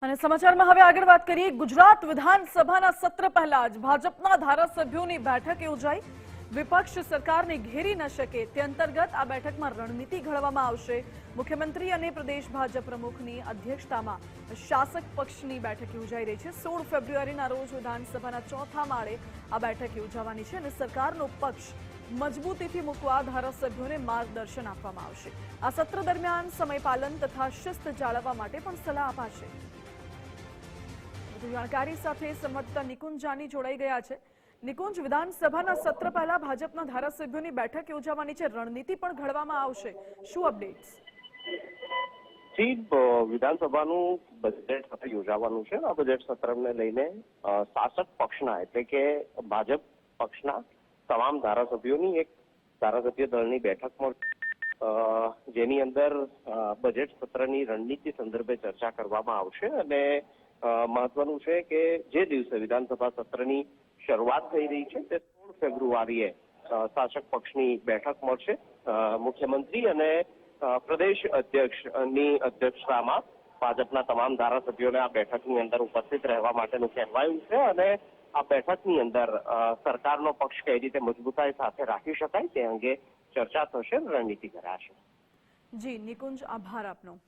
અને સમાચારમાં હવે આગળ વાત કરીએ। ગુજરાત વિધાનસભાના સત્ર પહેલા જ ભાજપના ધારાસભ્યોની બેઠક યોજાઈ। વિપક્ષ સરકારને ઘેરી ન શકે તે અંતર્ગત આ બેઠકમાં રણનીતિ ઘડવામાં આવશે। મુખ્યમંત્રી અને પ્રદેશ ભાજપ પ્રમુખની અધ્યક્ષતામાં શાસક પક્ષની બેઠક યોજાઈ રહી છે। 16 ફેબ્રુઆરીના રોજ વિધાનસભાના ચોથા માળે આ બેઠક યોજાવાની છે અને સરકારનો પક્ષ મજબૂતીથી મૂકવા ધારાસભ્યોને માર્ગદર્શન આપવામાં આવશે। આ સત્ર દરમિયાન સમયપાલન તથા શિસ્ત જાળવવા માટે પણ સલાહ અપાશે। જાણકારી સાથે સંવાદદાતા નિકુંજ જાની જોડાઈ ગયા છે। નિકુંજ, વિધાનસભાના સત્ર પહેલા ભાજપના ધારાસભ્યોની બેઠક યોજાવાની છે, રણનીતિ પણ ઘડવામાં આવશે, શું અપડેટ્સ? જી, વિધાનસભાનું બજેટ સત્ર યોજાવાનું છે। આ બજેટ સત્રને લઈને શાસક પક્ષના એટલે કે ભાજપ પક્ષના તમામ ધારાસભ્યોની એક ધારાસભ્ય દળની બેઠક મળશે, જેની અંદર બજેટ સત્રની રણનીતિ સંદર્ભે ચર્ચા કરવામાં આવશે। અને મહત્વનું છે કે જે દિવસે વિધાનસભા સત્રની શરૂઆત થઈ રહી છે તે 16 ફેબ્રુઆરીએ શાસક પક્ષની બેઠક મળશે। મુખ્યમંત્રી અને પ્રદેશ અધ્યક્ષની અધ્યક્ષતામાં ભાજપના તમામ ધારાસભ્યોને આ બેઠકની અંદર ઉપસ્થિત રહેવા માટેનું કહેવાયું છે અને આ બેઠકની અંદર સરકારનો પક્ષ કઈ રીતે મજબૂતાઈ સાથે રાખી શકાય તે અંગે ચર્ચા થશે, રણનીતિ ઘડાશે। જી નિકુંજ, આભાર આપનો।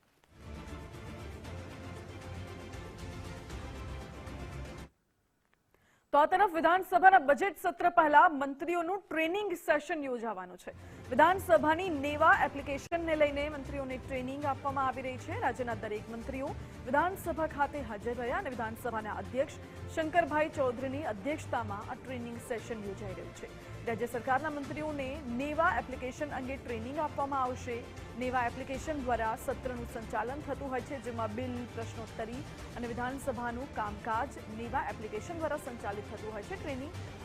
તો આ તરફ વિધાનસભાના બજેટ સત્ર પહેલા મંત્રીઓનું ટ્રેનિંગ સેશન યોજાવાનું છે। વિધાનસભાની નેવા એપ્લિકેશનને લઈને મંત્રીઓને ટ્રેનિંગ આપવામાં આવી રહી છે। રાજ્યના દરેક મંત્રીઓ વિધાનસભા ખાતે હાજર રહ્યા અને વિધાનસભાના અધ્યક્ષ શંકરભાઈ ચૌધરીની અધ્યક્ષતામાં આ ટ્રેનિંગ સેશન યોજાઈ રહ્યું છે। રાજ્ય સરકારના મંત્રીઓને નેવા એપ્લિકેશન અંગે ટ્રેનિંગ આપવામાં આવશે। નેવા એપ્લિકેશન દ્વારા સત્રનું સંચાલન થતું હોય છે, જેમાં બિલ, પ્રશ્નોત્તરી અને વિધાનસભાનું કામકાજ નેવા એપ્લિકેશન દ્વારા સંચાલિત થતું હોય છે।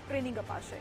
ટ્રેનિંગ અપાશે।